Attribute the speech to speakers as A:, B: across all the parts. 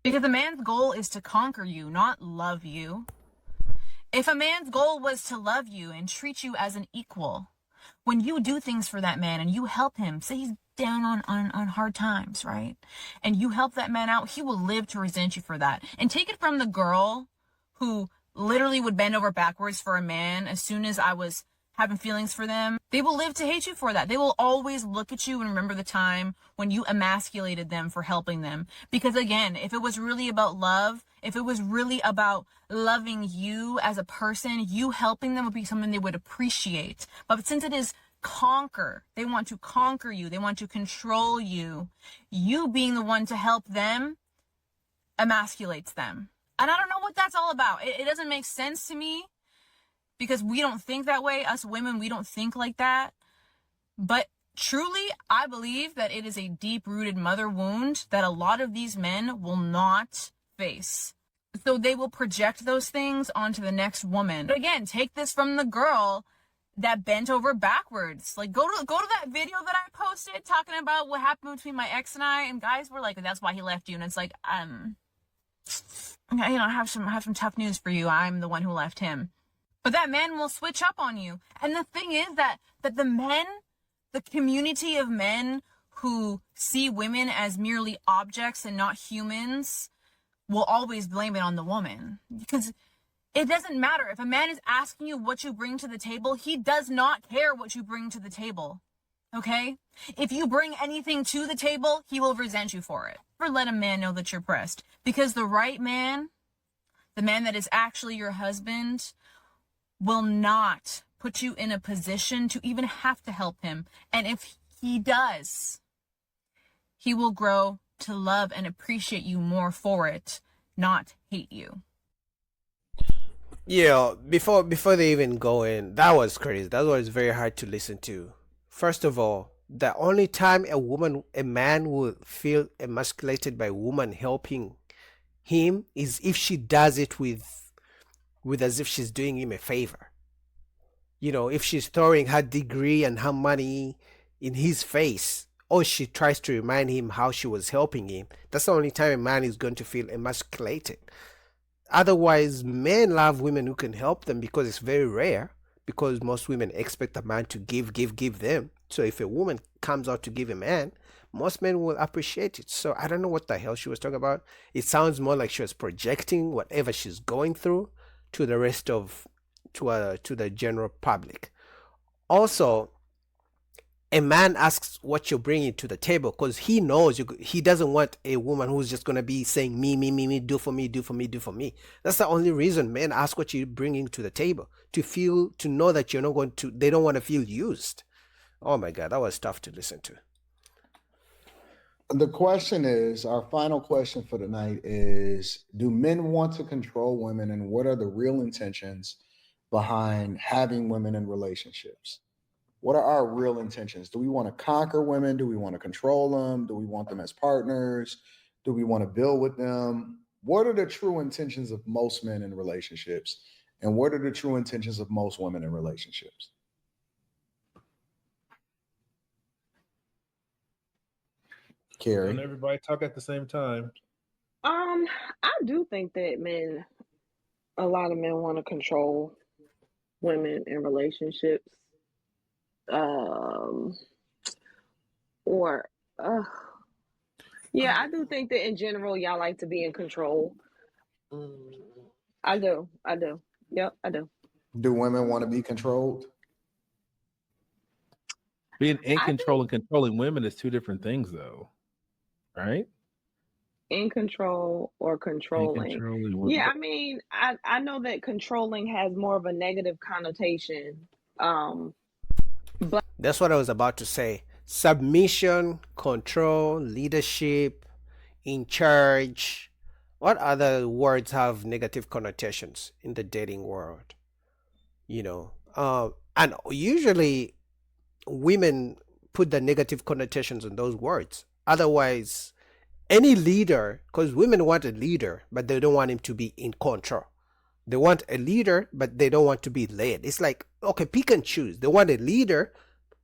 A: Because a man's goal is to conquer you, not love you. If a man's goal was to love you and treat you as an equal, when you do things for that man and you help him, say he's down on hard times, right? And you help that man out, he will live to resent you for that. And take it from the girl who literally would bend over backwards for a man as soon as I was having feelings for them. They will live to hate you for that. They will always look at you and remember the time when you emasculated them for helping them. Because again, if it was really about love, if it was really about loving you as a person, you helping them would be something they would appreciate. But since it is conquer, they want to conquer you, they want to control you, you being the one to help them emasculates them. And I don't know what that's all about. It doesn't make sense to me because we don't think that way. Us women, we don't think like that. But truly, I believe that it is a deep-rooted mother wound that a lot of these men will not face. So they will project those things onto the next woman. But again, take this from the girl that bent over backwards. Like, go to that video that I posted talking about what happened between my ex and I, and guys were like, that's why he left you. And it's like, you know, I have some tough news for you. I'm the one who left him. But that man will switch up on you. And the thing is that the men, the community of men who see women as merely objects and not humans, will always blame it on the woman. Because it doesn't matter. If a man is asking you what you bring to the table, he does not care what you bring to the table. Okay? If you bring anything to the table, he will resent you for it. Never let a man know that you're pressed. Because the right man, the man that is actually your husband, will not put you in a position to even have to help him. And if he does, he will grow to love and appreciate you more for it, not hate you.
B: Yeah, before they even go in, that was crazy. That was very hard to listen to. First of all, the only time a man will feel emasculated by a woman helping him is if she does it with as if she's doing him a favor. You know, if she's throwing her degree and her money in his face, or she tries to remind him how she was helping him, that's the only time a man is going to feel emasculated. Otherwise, men love women who can help them because it's very rare, because most women expect a man to give them. So if a woman comes out to give a man, most men will appreciate it. So I don't know what the hell she was talking about. It sounds more like she was projecting whatever she's going through to the rest of to the general public. Also, a man asks what you're bringing to the table because he knows he doesn't want a woman who's just going to be saying me, do for me, do for me, do for me. That's the only reason men ask what you're bringing to the table, to know that you're not going to, they don't want to feel used. Oh my God, that was tough to listen to.
C: The question is, our final question for tonight is, do men want to control women, and what are the real intentions behind having women in relationships? What are our real intentions? Do we want to conquer women? Do we want to control them? Do we want them as partners? Do we want to build with them? What are the true intentions of most men in relationships? And what are the true intentions of most women in relationships? Carrie.
D: And everybody talk at the same time.
E: I do think that a lot of men want to control women in relationships. Yeah, I do think that in general, y'all like to be in control. I do. Yep, I do.
C: Do women want to be controlled?
D: Being in control and controlling women is two different things, though, right?
E: In control or controlling. Yeah, I mean, I know that controlling has more of a negative connotation. But
B: that's what I was about to say. Submission, control, leadership, in charge. What other words have negative connotations in the dating world? You know, and usually women put the negative connotations on those words. Otherwise, any leader, because women want a leader, but they don't want him to be in control. They want a leader, but they don't want to be led. It's like, okay, pick and choose. They want a leader,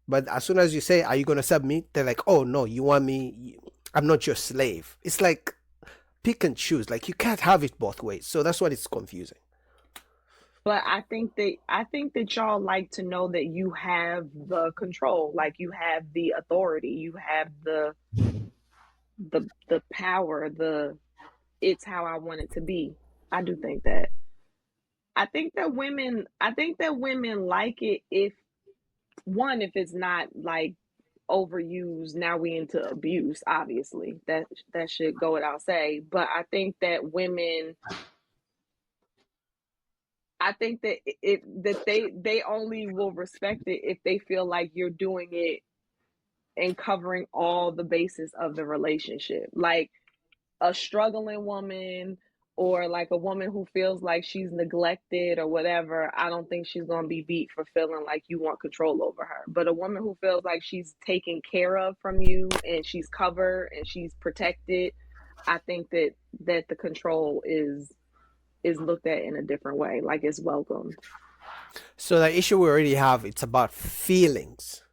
B: but as soon as you say, are you going to submit? They're like, oh, no, you want me? I'm not your slave. It's like, pick and choose. Like you can't have it both ways. So that's what it's confusing.
E: But I think that y'all like to know that you have the control, like you have the authority, you have the power, it's how I want it to be. I do think that. I think that women like it if it's not like overused. Now we into abuse, obviously. That should go without say. But I think that they only will respect it if they feel like you're doing it and covering all the bases of the relationship. Like a struggling woman or like a woman who feels like she's neglected or whatever, I don't think she's going to be beat for feeling like you want control over her. But a woman who feels like she's taken care of from you and she's covered and she's protected, I think that the control is looked at in a different way, like it's welcomed.
B: So the issue we already have, it's about feelings.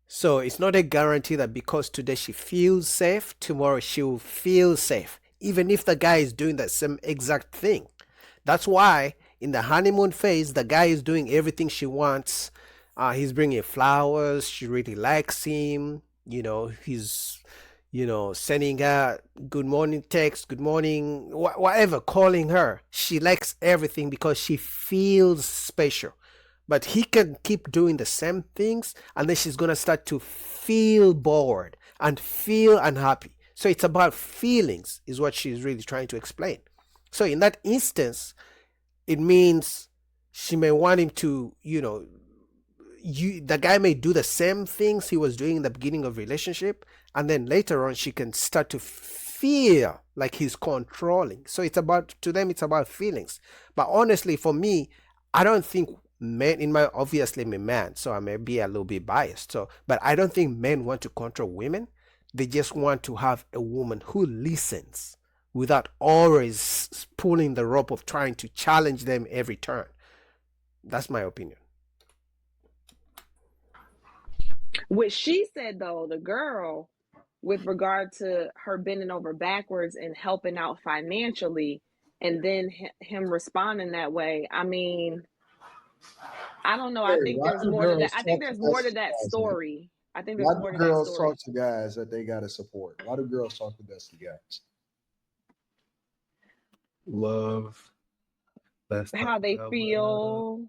B: So it's not a guarantee that because today she feels safe, tomorrow she'll feel safe, even if the guy is doing the same exact thing. That's why in the honeymoon phase, the guy is doing everything she wants. He's bringing flowers. She really likes him. He's, sending her good morning text, good morning, whatever, calling her. She likes everything because she feels special. But he can keep doing the same things, and then she's going to start to feel bored and feel unhappy. So it's about feelings is what she's really trying to explain. So in that instance, it means she may want him to, the guy may do the same things he was doing in the beginning of relationship, and then later on she can start to feel like he's controlling. So to them it's about feelings. But honestly, for me, I don't think men, obviously I'm a man, so I may be a little bit biased. But I don't think men want to control women. They just want to have a woman who listens without always pulling the rope of trying to challenge them every turn. That's my opinion.
E: What she said though, the girl, with regard to her bending over backwards and helping out financially, and then him responding that way, I mean, I don't know. I think there's more to that. I think there's more to that story. I think there's more to that story. Why do girls
C: talk to guys that they got to support? Why do girls talk to guys?
D: Love.
E: That's how they feel.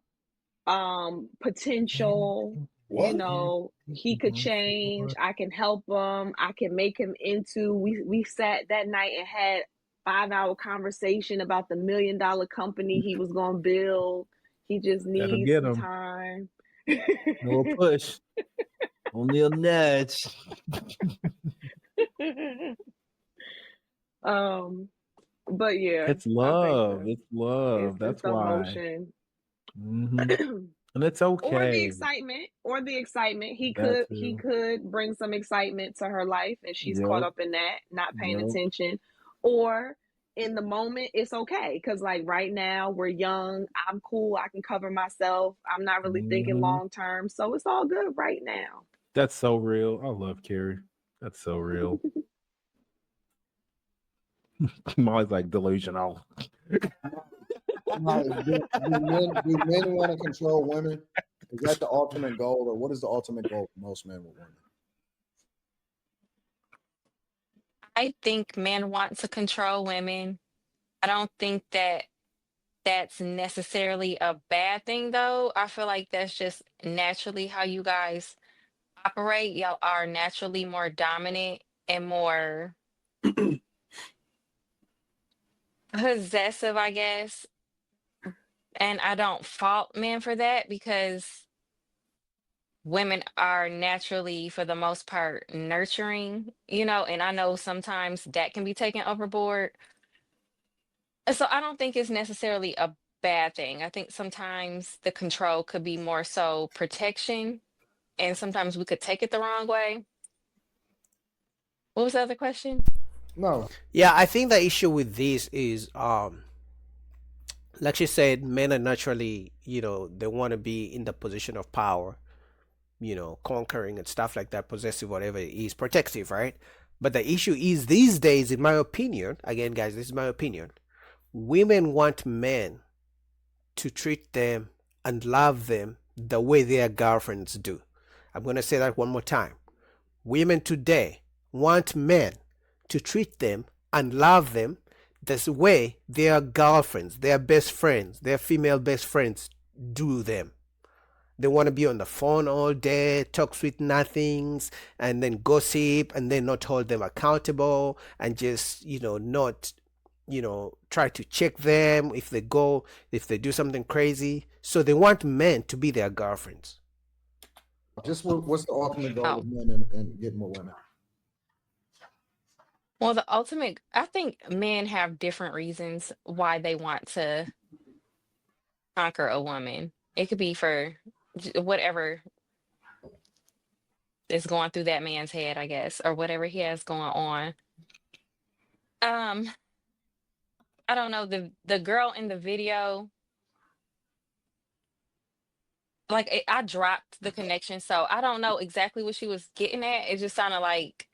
E: Potential. What? He could change. I can help him. I can make him into. We sat that night and had 5-hour conversation about the $1 million company he was going to build. He just needs some time.
D: No push. Only a nudge.
E: But yeah,
D: it's love. It's love. That's why. Emotion. Mm-hmm. And it's okay.
E: Or the excitement. He could bring some excitement to her life, and she's caught up in that, not paying attention. Or in the moment, it's okay because like right now we're young. I'm cool. I can cover myself. I'm not really thinking long term, so it's all good right now.
D: That's so real. I love Carrie. That's so real. Molly's like delusional.
C: Do men want to control women? Is that the ultimate goal, or what is the ultimate goal for most men with women?
F: I think men want to control women. I don't think that that's necessarily a bad thing, though. I feel like that's just naturally how you guys operate. Y'all are naturally more dominant and more possessive, I guess. And I don't fault men for that because women are naturally, for the most part, nurturing, and I know sometimes that can be taken overboard. So I don't think it's necessarily a bad thing. I think sometimes the control could be more so protection, and sometimes we could take it the wrong way. What was the other question?
C: No.
B: Yeah, I think the issue with this is like she said, men are naturally, they want to be in the position of power, conquering and stuff like that, possessive, whatever it is, protective, right? But the issue is these days, in my opinion, again, guys, this is my opinion, women want men to treat them and love them the way their girlfriends do. I'm going to say that one more time. Women today want men to treat them and love them the way their girlfriends, their best friends, their female best friends do them. They want to be on the phone all day, talk sweet nothings, and then gossip, and then not hold them accountable, and just, not, try to check them if they do something crazy. So they want men to be their girlfriends.
C: Just what's the ultimate goal
F: Oh.
C: of men and getting more women?
F: Well, I think men have different reasons why they want to conquer a woman. It could be for whatever is going through that man's head, I guess, or whatever he has going on. Um, I don't know, the girl in the video, like I dropped the connection, so I don't know exactly what she was getting at. It just sounded like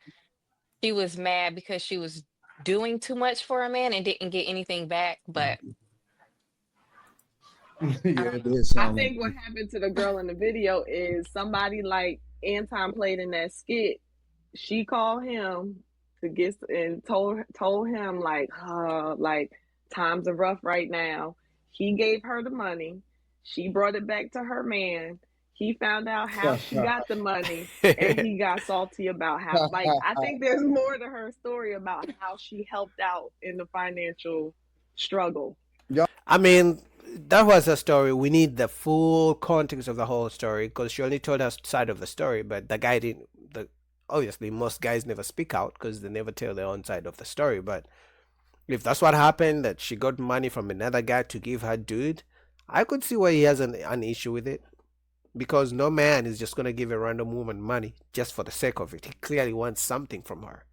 F: she was mad because she was doing too much for a man and didn't get anything back. But
C: Yeah, it did
E: I
C: sound
E: think what happened to the girl in the video is somebody like Anton played in that skit. She called him to get and told him like times are rough right now. He gave her the money. She brought it back to her man. He found out how she got the money, and he got salty about how. Like, I think there's more to her story about how she helped out in the financial struggle.
B: I mean, that was a story. We need the full context of the whole story because she only told us side of the story, but the guy didn't. Obviously, most guys never speak out because they never tell their own side of the story. But if that's what happened, that she got money from another guy to give her dude, I could see why he has an issue with it. Because no man is just going to give a random woman money just for the sake of it. He clearly wants something from her.